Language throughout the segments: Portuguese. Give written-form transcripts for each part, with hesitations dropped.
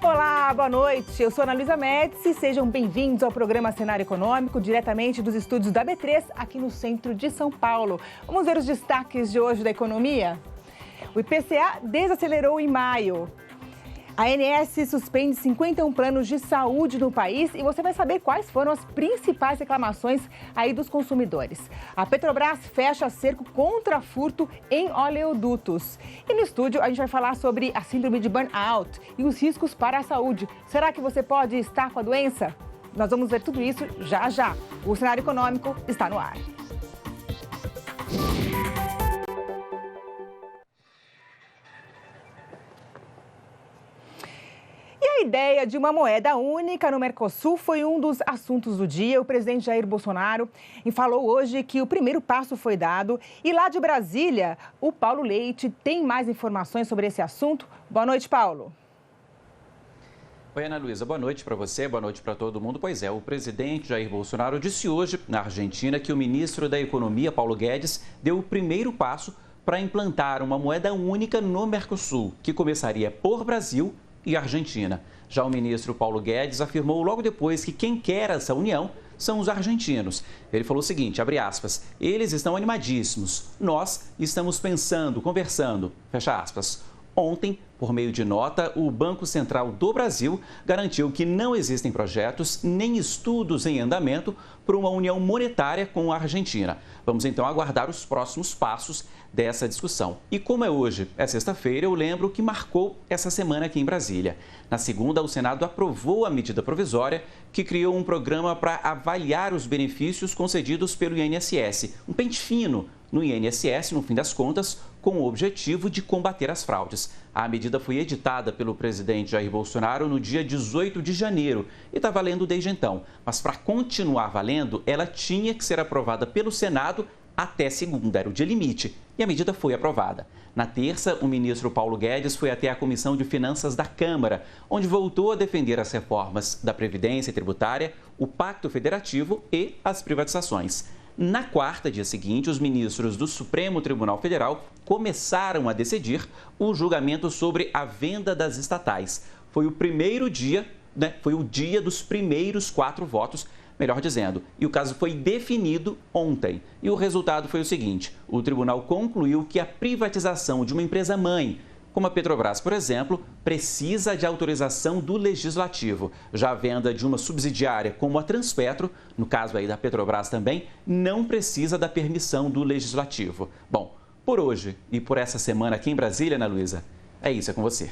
Olá, boa noite. Eu sou Ana Luísa Médici. Sejam bem-vindos ao programa Cenário Econômico, diretamente dos estúdios da B3, aqui no centro de São Paulo. Vamos ver os destaques de hoje da economia? O IPCA desacelerou em maio. A ANS suspende 51 planos de saúde no país e você vai saber quais foram as principais reclamações aí dos consumidores. A Petrobras fecha cerco contra furto em oleodutos. E no estúdio a gente vai falar sobre a síndrome de burnout e os riscos para a saúde. Será que você pode estar com a doença? Nós vamos ver tudo isso já já. O Cenário Econômico está no ar. A ideia de uma moeda única no Mercosul foi um dos assuntos do dia. O presidente Jair Bolsonaro falou hoje que o primeiro passo foi dado. E lá de Brasília, o Paulo Leite tem mais informações sobre esse assunto. Boa noite, Paulo. Oi, Ana Luísa. Boa noite para você, boa noite para todo mundo. Pois é, o presidente Jair Bolsonaro disse hoje, na Argentina, que o ministro da Economia, Paulo Guedes, deu o primeiro passo para implantar uma moeda única no Mercosul, que começaria por Brasil e Argentina. Já o ministro Paulo Guedes afirmou logo depois que quem quer essa união são os argentinos. Ele falou o seguinte, abre aspas, eles estão animadíssimos, nós estamos pensando, conversando, fecha aspas. Ontem, por meio de nota, o Banco Central do Brasil garantiu que não existem projetos nem estudos em andamento para uma união monetária com a Argentina. Vamos então aguardar os próximos passos dessa discussão. E como é hoje, é sexta-feira, eu lembro que marcou essa semana aqui em Brasília. Na segunda, o Senado aprovou a medida provisória que criou um programa para avaliar os benefícios concedidos pelo INSS, um pente fino no INSS, no fim das contas, com o objetivo de combater as fraudes. A medida foi editada pelo presidente Jair Bolsonaro no dia 18 de janeiro e está valendo desde então. Mas para continuar valendo, ela tinha que ser aprovada pelo Senado até segunda, era o dia limite, e a medida foi aprovada. Na terça, o ministro Paulo Guedes foi até a Comissão de Finanças da Câmara, onde voltou a defender as reformas da Previdência Tributária, o Pacto Federativo e as privatizações. Na quarta, dia seguinte, os ministros do Supremo Tribunal Federal começaram a decidir o julgamento sobre a venda das estatais. Foi o primeiro dia, foi o dia dos primeiros 4 votos, melhor dizendo, e o caso foi definido ontem. E o resultado foi o seguinte, o tribunal concluiu que a privatização de uma empresa-mãe, como a Petrobras, por exemplo, precisa de autorização do Legislativo. Já a venda de uma subsidiária como a Transpetro, no caso aí da Petrobras também, não precisa da permissão do Legislativo. Bom, por hoje e por essa semana aqui em Brasília, Ana Luísa, é isso, é com você.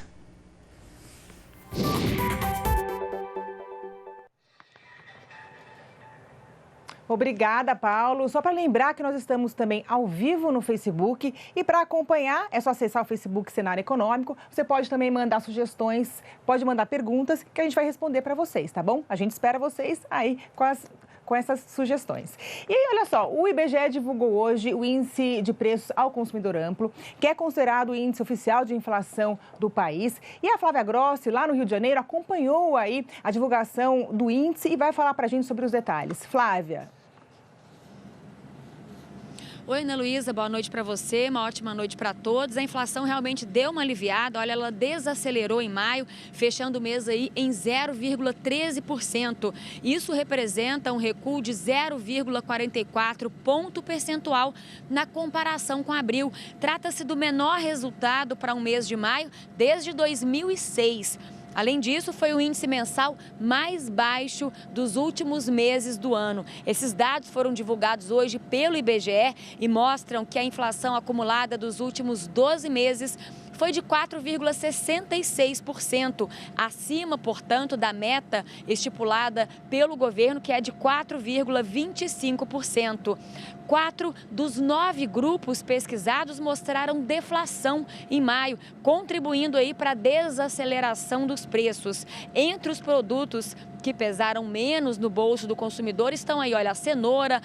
Obrigada, Paulo. Só para lembrar que nós estamos também ao vivo no Facebook e para acompanhar é só acessar o Facebook Cenário Econômico. Você pode também mandar sugestões, pode mandar perguntas que a gente vai responder para vocês, tá bom? A gente espera vocês aí com essas sugestões. E aí, olha só, o IBGE divulgou hoje o Índice de Preços ao Consumidor Amplo, que é considerado o índice oficial de inflação do país. E a Flávia Grossi, lá no Rio de Janeiro, acompanhou aí a divulgação do índice e vai falar para a gente sobre os detalhes. Flávia. Oi, Ana Luísa, boa noite para você, uma ótima noite para todos. A inflação realmente deu uma aliviada, olha, ela desacelerou em maio, fechando o mês aí em 0,13%. Isso representa um recuo de 0,44 ponto percentual na comparação com abril. Trata-se do menor resultado para um mês de maio desde 2006. Além disso, foi o índice mensal mais baixo dos últimos meses do ano. Esses dados foram divulgados hoje pelo IBGE e mostram que a inflação acumulada dos últimos 12 meses foi de 4,66%, acima, portanto, da meta estipulada pelo governo, que é de 4,25%. 4 dos 9 grupos pesquisados mostraram deflação em maio, contribuindo aí para a desaceleração dos preços. Entre os produtos que pesaram menos no bolso do consumidor estão aí, olha, a cenoura,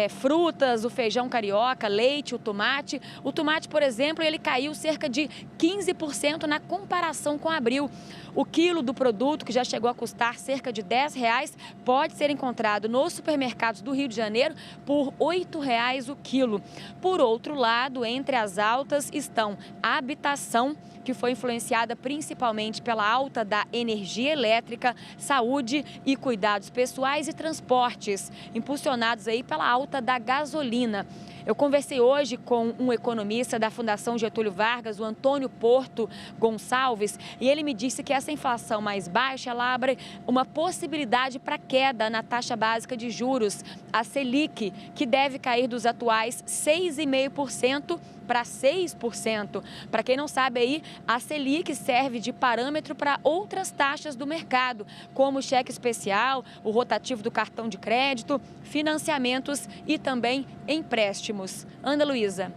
frutas, o feijão carioca, leite, o tomate. O tomate, por exemplo, ele caiu cerca de 15% na comparação com abril. O quilo do produto, que já chegou a custar cerca de R$10, pode ser encontrado nos supermercados do Rio de Janeiro por R$8 o quilo. Por outro lado, entre as altas estão a habitação, que foi influenciada principalmente pela alta da energia elétrica, saúde e cuidados pessoais e transportes, impulsionados aí pela alta da gasolina. Eu conversei hoje com um economista da Fundação Getúlio Vargas, o Antônio Porto Gonçalves, e ele me disse que essa inflação mais baixa, ela abre uma possibilidade para queda na taxa básica de juros, a Selic, que deve cair dos atuais 6,5% para 6%. Para quem não sabe aí, a Selic serve de parâmetro para outras taxas do mercado, como o cheque especial, o rotativo do cartão de crédito, financiamentos e também empréstimos. Ana Luísa.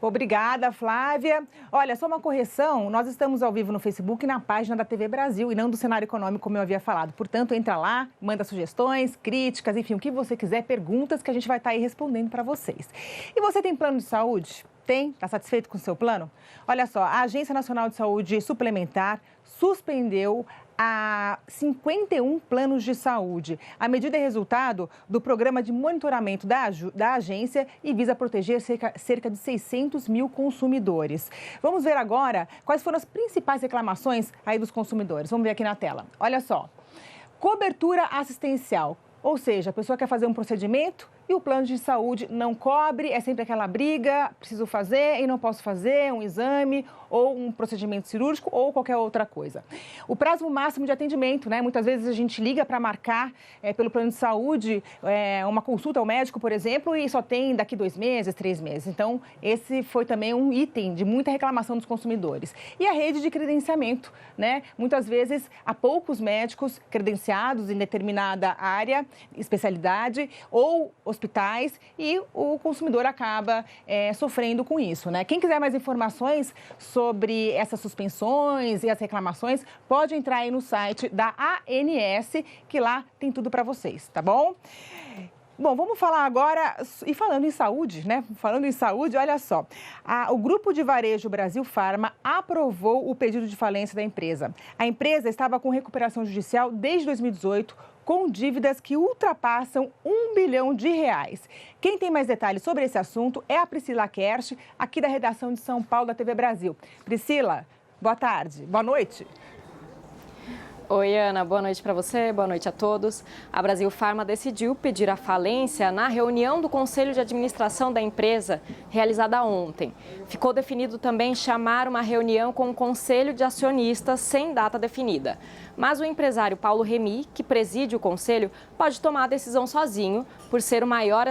Obrigada, Flávia. Olha, só uma correção, nós estamos ao vivo no Facebook na página da TV Brasil e não do Cenário Econômico, como eu havia falado. Portanto, entra lá, manda sugestões, críticas, enfim, o que você quiser, perguntas que a gente vai estar aí respondendo para vocês. E você tem plano de saúde? Tem? Está satisfeito com o seu plano? Olha só, a Agência Nacional de Saúde Suplementar suspendeu a 51 planos de saúde. A medida é resultado do programa de monitoramento da agência e visa proteger cerca de 600 mil consumidores. Vamos ver agora quais foram as principais reclamações aí dos consumidores. Vamos ver aqui na tela. Olha só, cobertura assistencial, ou seja, a pessoa quer fazer um procedimento e o plano de saúde não cobre, é sempre aquela briga, preciso fazer e não posso fazer, um exame ou um procedimento cirúrgico ou qualquer outra coisa. O prazo máximo de atendimento, né? Muitas vezes a gente liga para marcar pelo plano de saúde uma consulta ao médico, por exemplo, e só tem daqui 2 meses, 3 meses. Então, esse foi também um item de muita reclamação dos consumidores. E a rede de credenciamento, né? Muitas vezes há poucos médicos credenciados em determinada área, especialidade ou hospitais e o consumidor acaba sofrendo com isso, né? Quem quiser mais informações sobre essas suspensões e as reclamações, pode entrar aí no site da ANS, que lá tem tudo para vocês, tá bom? Bom, vamos falar agora, e falando em saúde, né? Falando em saúde, olha só. O Grupo de Varejo Brasil Farma aprovou o pedido de falência da empresa. A empresa estava com recuperação judicial desde 2018, com dívidas que ultrapassam R$1 bilhão. Quem tem mais detalhes sobre esse assunto é a Priscila Kersh, aqui da redação de São Paulo da TV Brasil. Priscila, boa tarde, boa noite. Oi, Ana, boa noite para você, boa noite a todos. A Brasil Farma decidiu pedir a falência na reunião do Conselho de Administração da empresa, realizada ontem. Ficou definido também chamar uma reunião com o Conselho de Acionistas sem data definida. Mas o empresário Paulo Remy, que preside o Conselho, pode tomar a decisão sozinho, por ser o maior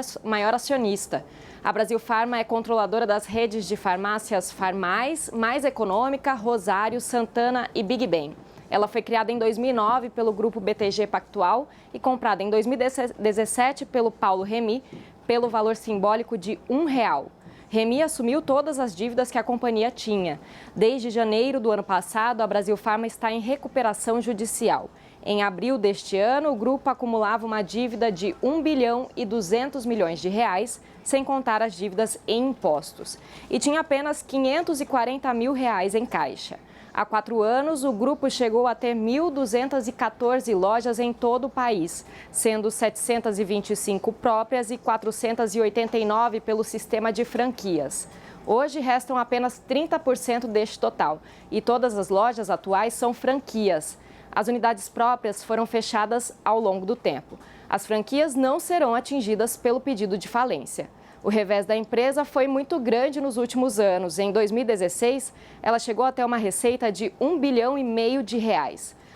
acionista. A Brasil Farma é controladora das redes de farmácias Farmais, Mais Econômica, Rosário, Santana e Big Ben. Ela foi criada em 2009 pelo grupo BTG Pactual e comprada em 2017 pelo Paulo Remy, pelo valor simbólico de R$1. Remy assumiu todas as dívidas que a companhia tinha. Desde janeiro do ano passado, a Brasil Farma está em recuperação judicial. Em abril deste ano, o grupo acumulava uma dívida de R$1 bilhão e 200 milhões de reais, sem contar as dívidas em impostos. E tinha apenas R$540 mil em caixa. Há 4 anos, o grupo chegou a ter 1.214 lojas em todo o país, sendo 725 próprias e 489 pelo sistema de franquias. Hoje, restam apenas 30% deste total e todas as lojas atuais são franquias. As unidades próprias foram fechadas ao longo do tempo. As franquias não serão atingidas pelo pedido de falência. O revés da empresa foi muito grande nos últimos anos. Em 2016, ela chegou a ter uma receita de R$1,5 bilhão.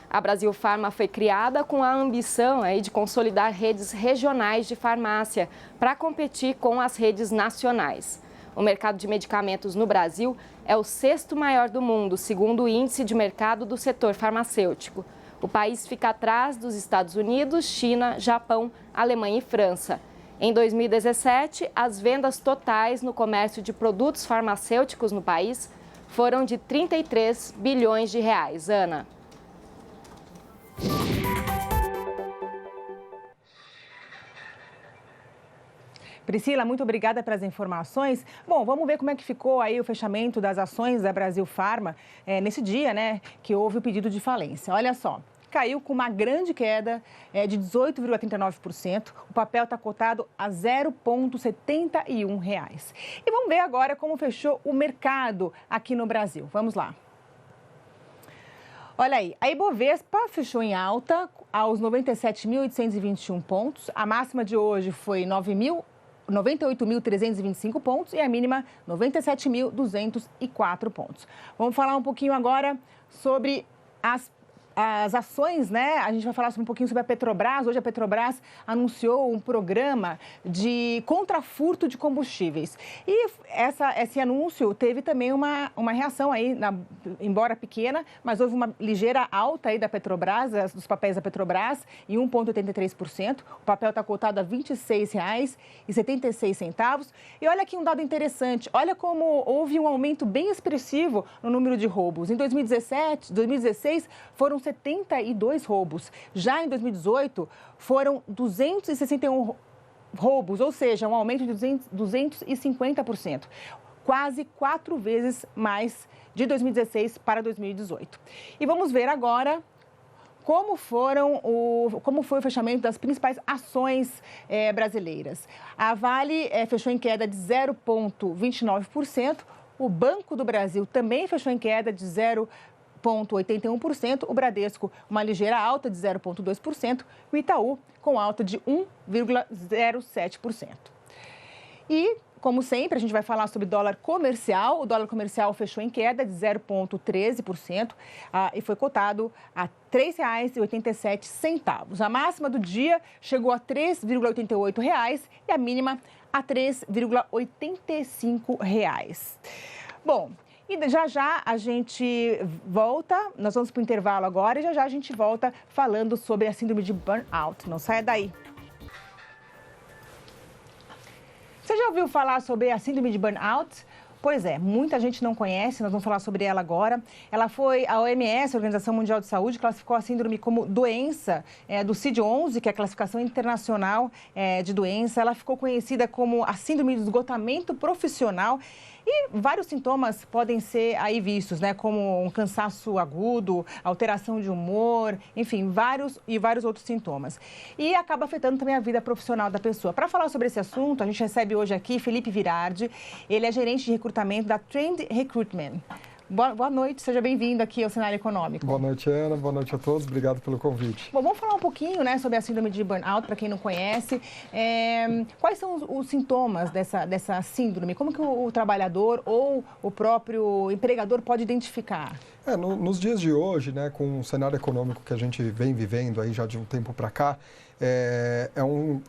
A Brasil Farma foi criada com a ambição de consolidar redes regionais de farmácia para competir com as redes nacionais. O mercado de medicamentos no Brasil é o 6º maior do mundo, segundo o índice de mercado do setor farmacêutico. O país fica atrás dos Estados Unidos, China, Japão, Alemanha e França. Em 2017, as vendas totais no comércio de produtos farmacêuticos no país foram de 33 bilhões de reais. Ana. Priscila, muito obrigada pelas informações. Bom, vamos ver como é que ficou aí o fechamento das ações da Brasil Farma nesse dia, né, que houve o pedido de falência. Olha só, caiu com uma grande queda de 18,39%. O papel está cotado a R$ 0,71. E vamos ver agora como fechou o mercado aqui no Brasil. Vamos lá. Olha aí, a Ibovespa fechou em alta aos 97.821 pontos. A máxima de hoje foi 98.325 pontos e a mínima 97.204 pontos. Vamos falar um pouquinho agora sobre as ações, né? A gente vai falar um pouquinho sobre a Petrobras. Hoje a Petrobras anunciou um programa de contrafurto de combustíveis. E esse anúncio teve também uma reação aí, embora pequena, mas houve uma ligeira alta aí da Petrobras, dos papéis da Petrobras, em 1,83%. O papel está cotado a R$ 26,76. E olha aqui um dado interessante. Olha como houve um aumento bem expressivo no número de roubos. Em 2016, foram 72 roubos. Já em 2018, foram 261 roubos, ou seja, um aumento de 250%. Quase 4 vezes mais de 2016 para 2018. E vamos ver agora como foi o fechamento das principais ações brasileiras. A Vale fechou em queda de 0,29%. O Banco do Brasil também fechou em queda de 0,81%, o Bradesco uma ligeira alta de 0,2%, o Itaú com alta de 1,07%. E, como sempre, a gente vai falar sobre dólar comercial. O dólar comercial fechou em queda de 0,13% e foi cotado a R$ 3,87. A máxima do dia chegou a R$ 3,88 e a mínima a R$ 3,85. Bom, e já a gente volta, nós vamos para o intervalo agora e já a gente volta falando sobre a síndrome de burnout. Não saia daí. Você já ouviu falar sobre a síndrome de burnout? Pois é, muita gente não conhece, nós vamos falar sobre ela agora. A OMS, a Organização Mundial de Saúde, classificou a síndrome como doença do CID-11, que é a classificação internacional de doença. Ela ficou conhecida como a síndrome de esgotamento profissional. E vários sintomas podem ser aí vistos, né? Como um cansaço agudo, alteração de humor, enfim, vários outros sintomas. E acaba afetando também a vida profissional da pessoa. Para falar sobre esse assunto, a gente recebe hoje aqui Felipe Virardi. Ele é gerente de recrutamento da Trend Recruitment. Boa noite, seja bem-vindo aqui ao Cenário Econômico. Boa noite, Ana. Boa noite a todos. Obrigado pelo convite. Bom, vamos falar um pouquinho, né, sobre a síndrome de burnout, para quem não conhece. Quais são os sintomas dessa síndrome? Como que o trabalhador ou o próprio empregador pode identificar? Nos dias de hoje, né, com o cenário econômico que a gente vem vivendo aí já de um tempo para cá,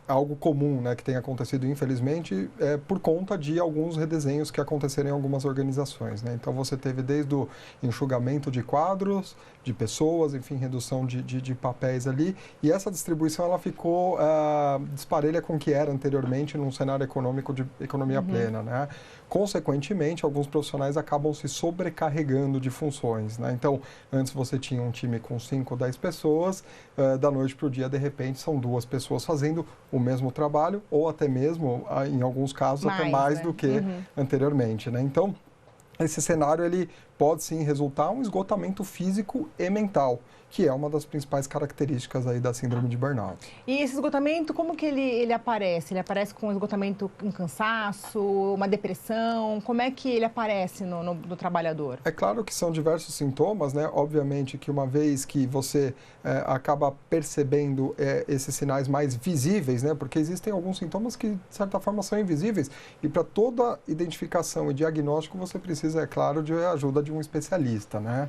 algo comum, né, que tem acontecido, infelizmente, por conta de alguns redesenhos que aconteceram em algumas organizações, né? Então, você teve desde o enxugamento de quadros, de pessoas, enfim, redução de papéis ali, e essa distribuição ela ficou disparelha com o que era anteriormente num cenário econômico de economia plena, né? Consequentemente, alguns profissionais acabam se sobrecarregando de funções, né? Então, antes você tinha um time com 5 ou 10 pessoas, da noite para o dia, de repente, são 2 pessoas fazendo o mesmo trabalho, ou até mesmo, em alguns casos, até mais, né, do que anteriormente, né? Então, esse cenário ele pode sim resultar um esgotamento físico e mental, que é uma das principais características aí da síndrome de burnout. E esse esgotamento, como que ele aparece? Ele aparece com esgotamento, um cansaço, uma depressão? Como é que ele aparece no trabalhador? É claro que são diversos sintomas, né? Obviamente que uma vez que você acaba percebendo esses sinais mais visíveis, né? Porque existem alguns sintomas que, de certa forma, são invisíveis. E para toda identificação e diagnóstico, você precisa, é claro, de ajuda de um especialista, né?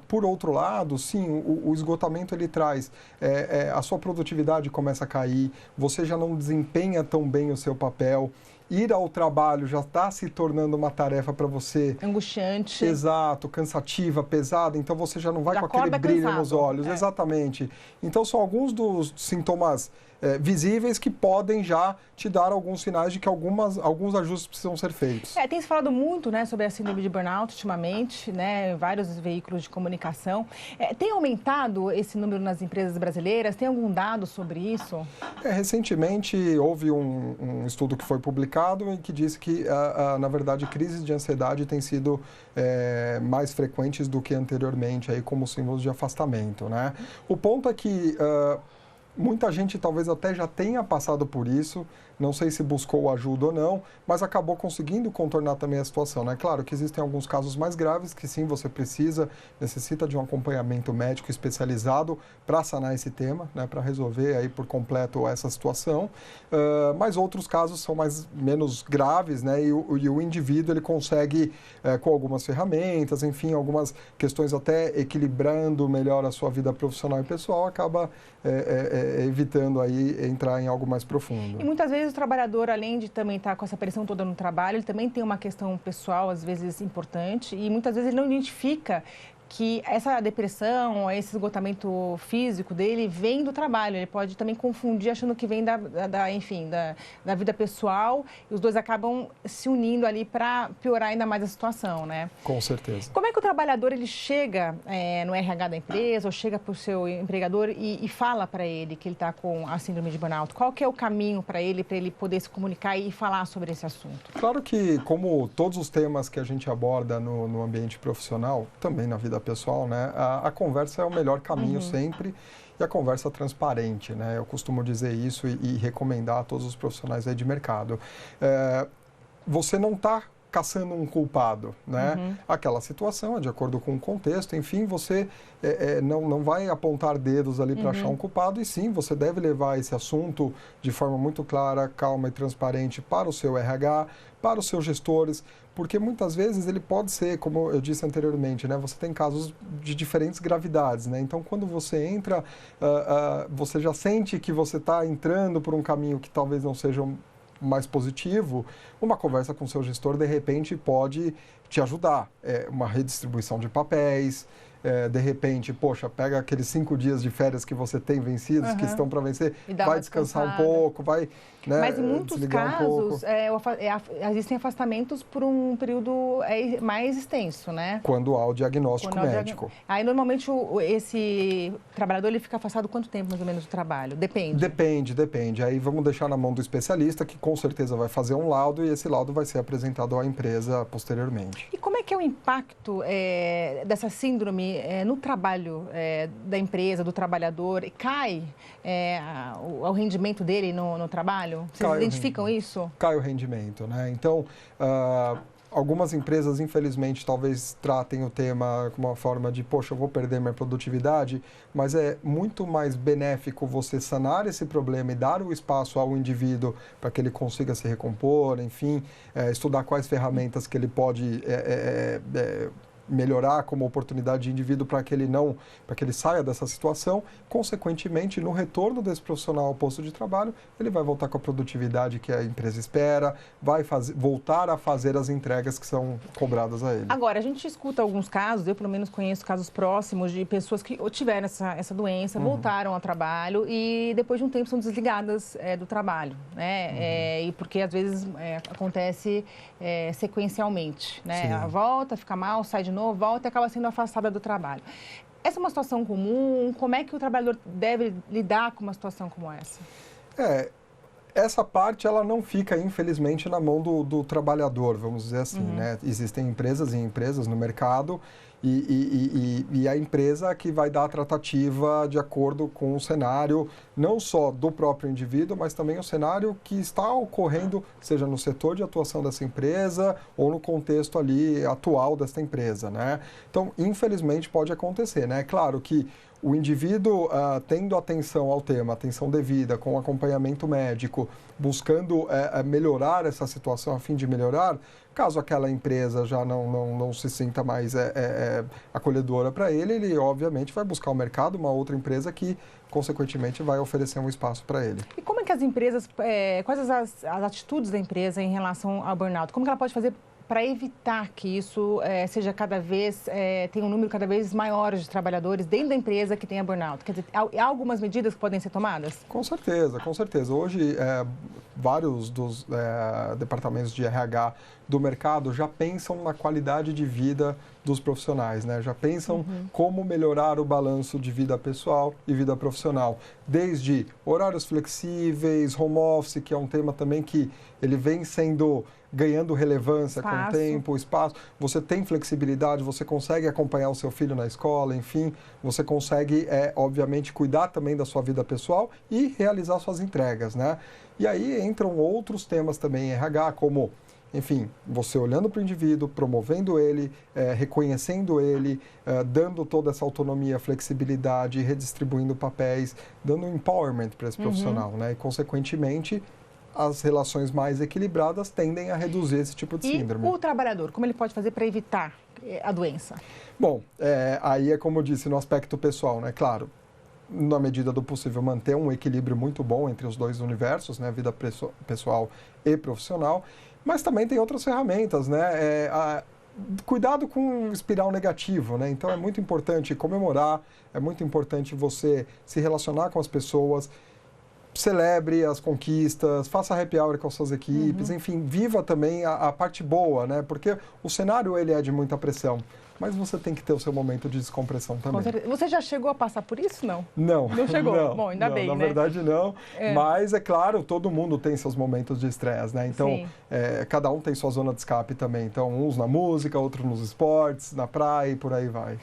Por outro lado, sim, o esgotamento ele traz, a sua produtividade começa a cair, você já não desempenha tão bem o seu papel, ir ao trabalho já está se tornando uma tarefa para você... Angustiante. Exato, cansativa, pesada, então você já não vai com aquele brilho nos olhos. Exatamente. Então, são alguns dos sintomas visíveis que podem já te dar alguns sinais de que alguns ajustes precisam ser feitos. Tem se falado muito, né, sobre a síndrome de burnout ultimamente, né, vários veículos de comunicação. Tem aumentado esse número nas empresas brasileiras? Tem algum dado sobre isso? Recentemente houve um estudo que foi publicado e que disse que, na verdade, crises de ansiedade têm sido mais frequentes do que anteriormente, aí, como símbolos de afastamento, né? O ponto é que muita gente talvez até já tenha passado por isso, não sei se buscou ajuda ou não, mas acabou conseguindo contornar também a situação, né? Claro que existem alguns casos mais graves que sim, você necessita de um acompanhamento médico especializado para sanar esse tema, né? Para resolver aí por completo essa situação, mas outros casos são menos graves, né? E o indivíduo ele consegue, com algumas ferramentas, enfim, algumas questões até equilibrando melhor a sua vida profissional e pessoal, acaba evitando aí entrar em algo mais profundo. E muitas vezes o trabalhador, além de também estar com essa pressão toda no trabalho, ele também tem uma questão pessoal, às vezes, importante, e muitas vezes ele não identifica que essa depressão, esse esgotamento físico dele vem do trabalho. Ele pode também confundir achando que vem da vida pessoal, e os dois acabam se unindo ali para piorar ainda mais a situação, né? Com certeza. Como é que o trabalhador ele chega no RH da empresa ou chega para o seu empregador e fala para ele que ele está com a síndrome de burnout? Qual que é o caminho para ele poder se comunicar e falar sobre esse assunto? Claro que, como todos os temas que a gente aborda no ambiente profissional, também na vida pessoal, né, a conversa é o melhor caminho sempre, e a conversa transparente, né? Eu costumo dizer isso e recomendar a todos os profissionais aí de mercado. Você não está caçando um culpado, né? Aquela situação é de acordo com o contexto, enfim, você não vai apontar dedos ali para achar um culpado, e sim, você deve levar esse assunto de forma muito clara, calma e transparente para o seu RH, para os seus gestores, porque muitas vezes ele pode ser, como eu disse anteriormente, né? Você tem casos de diferentes gravidades, né? Então, quando você entra, você já sente que você está entrando por um caminho que talvez não seja mais positivo. Uma conversa com o seu gestor, de repente, pode te ajudar. Uma redistribuição de papéis, de repente, poxa, pega aqueles 5 dias de férias que você tem vencidos, que estão para vencer, vai descansar um pouco, vai, né, mas em muitos casos, existem afastamentos por um período mais extenso, né? Quando há o diagnóstico médico. Aí, normalmente, esse trabalhador ele fica afastado quanto tempo, mais ou menos, do trabalho? Depende? Depende. Aí vamos deixar na mão do especialista, que com certeza vai fazer um laudo, e esse laudo vai ser apresentado à empresa posteriormente. E como é que é o impacto dessa síndrome no trabalho da empresa, do trabalhador? Cai o rendimento dele no trabalho? Vocês identificam isso? Cai o rendimento, né? Então, algumas empresas, infelizmente, talvez tratem o tema como uma forma de, poxa, eu vou perder minha produtividade, mas é muito mais benéfico você sanar esse problema e dar o espaço ao indivíduo para que ele consiga se recompor, enfim, estudar quais ferramentas que ele pode melhorar como oportunidade de indivíduo para que ele saia dessa situação. Consequentemente, no retorno desse profissional ao posto de trabalho, ele vai voltar com a produtividade que a empresa espera, vai voltar a fazer as entregas que são cobradas a ele. Agora, a gente escuta alguns casos, eu pelo menos conheço casos próximos de pessoas que tiveram essa doença, voltaram ao trabalho e depois de um tempo são desligadas do trabalho, né? E porque às vezes acontece sequencialmente, né? Volta, fica mal, sai de novo, volta e acaba sendo afastada do trabalho. Essa é uma situação comum? Como é que o trabalhador deve lidar com uma situação como essa? Essa parte, ela não fica, infelizmente, na mão do trabalhador, vamos dizer assim, né? Existem empresas e empresas no mercado e a empresa que vai dar a tratativa de acordo com o cenário, não só do próprio indivíduo, mas também o cenário que está ocorrendo, seja no setor de atuação dessa empresa ou no contexto ali atual dessa empresa, né? Então, infelizmente, pode acontecer, né? É claro que o indivíduo tendo atenção ao tema, atenção devida, com acompanhamento médico, buscando melhorar essa situação a fim de melhorar, caso aquela empresa já não se sinta mais acolhedora para ele obviamente vai buscar o mercado, uma outra empresa que, consequentemente, vai oferecer um espaço para ele. E como é que as empresas, quais as atitudes da empresa em relação ao burnout? Como que ela pode fazer para evitar que isso seja cada vez, tenha um número cada vez maior de trabalhadores dentro da empresa que tenha burnout? Quer dizer, há algumas medidas que podem ser tomadas? Com certeza, com certeza. Hoje, vários dos departamentos de RH do mercado já pensam na qualidade de vida dos profissionais, né? Já pensam como melhorar o balanço de vida pessoal e vida profissional. Desde horários flexíveis, home office, que é um tema também que ele vem ganhando relevância com o tempo, espaço. Você tem flexibilidade, você consegue acompanhar o seu filho na escola, enfim, você consegue, obviamente, cuidar também da sua vida pessoal e realizar suas entregas, né? E aí entram outros temas também em RH, como, enfim, você olhando para o indivíduo, promovendo ele, reconhecendo ele, dando toda essa autonomia, flexibilidade, redistribuindo papéis, dando empowerment para esse profissional, né? E, consequentemente, as relações mais equilibradas tendem a reduzir esse tipo de síndrome. E o trabalhador, como ele pode fazer para evitar a doença? Bom, aí é como eu disse, no aspecto pessoal, né? Claro, na medida do possível, manter um equilíbrio muito bom entre os dois universos, né? Vida pessoal e profissional. Mas também tem outras ferramentas, né? Cuidado com o espiral negativo, né? Então é muito importante comemorar, é muito importante você se relacionar com as pessoas, celebre as conquistas, faça happy hour com as suas equipes, enfim, viva também a parte boa, né? Porque o cenário ele é de muita pressão, mas você tem que ter o seu momento de descompressão também. Você já chegou a passar por isso, não? Não. Não chegou? Não, bom, ainda bem, na né? verdade não, mas é claro, todo mundo tem seus momentos de estresse, né? Então, cada um tem sua zona de escape também. Então, uns na música, outros nos esportes, na praia e por aí vai.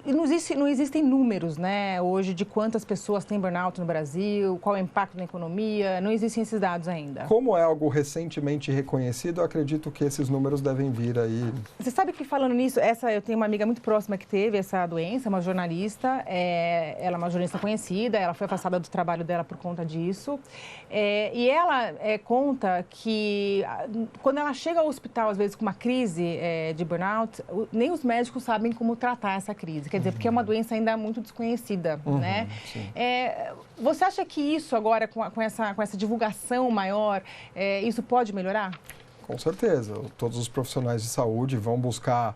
E não existem números, né, hoje, de quantas pessoas têm burnout no Brasil, qual é o impacto na economia, não existem esses dados ainda. Como é algo recentemente reconhecido, eu acredito que esses números devem vir aí. Você sabe que, falando nisso, eu tenho uma amiga muito próxima que teve essa doença, uma jornalista, ela é uma jornalista conhecida, ela foi afastada do trabalho dela por conta disso, e ela conta que quando ela chega ao hospital, às vezes, com uma crise de burnout, nem os médicos sabem como tratar essa crise. Quer dizer, porque é uma doença ainda muito desconhecida, né? Você acha que isso agora, com essa divulgação maior, isso pode melhorar? Com certeza. Todos os profissionais de saúde vão buscar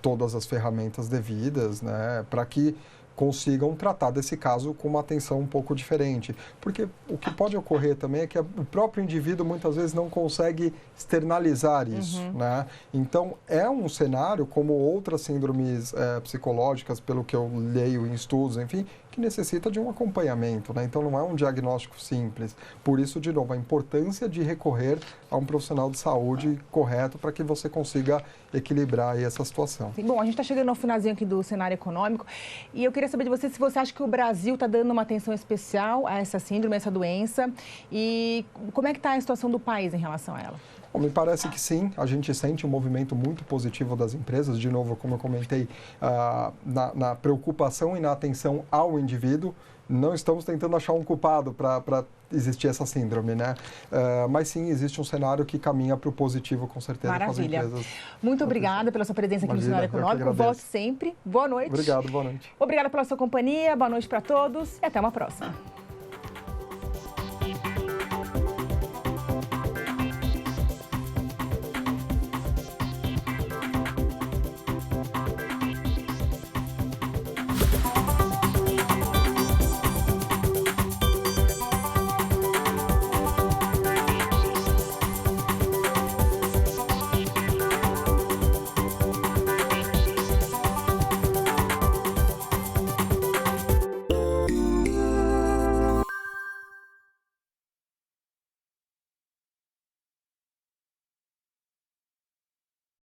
todas as ferramentas devidas, né, para que consigam tratar desse caso com uma atenção um pouco diferente. Porque o que pode ocorrer também é que o próprio indivíduo muitas vezes não consegue externalizar isso, né? Então, é um cenário, como outras síndromes psicológicas, pelo que eu leio em estudos, enfim, que necessita de um acompanhamento, né? Então, não é um diagnóstico simples. Por isso, de novo, a importância de recorrer a um profissional de saúde correto para que você consiga equilibrar aí essa situação. Sim, bom, a gente está chegando ao finalzinho aqui do cenário econômico e eu queria saber de você se você acha que o Brasil está dando uma atenção especial a essa síndrome, a essa doença, e como é que está a situação do país em relação a ela? Bom, me parece que sim, a gente sente um movimento muito positivo das empresas, de novo, como eu comentei, na preocupação e na atenção ao indivíduo. Não estamos tentando achar um culpado para existir essa síndrome, né? Mas sim, existe um cenário que caminha para o positivo, com certeza. Maravilha. Com as empresas. Muito obrigada pela sua presença aqui no Cenário Econômico. Volte sempre. Boa noite. Obrigado, boa noite. Obrigada pela sua companhia, boa noite para todos e até uma próxima.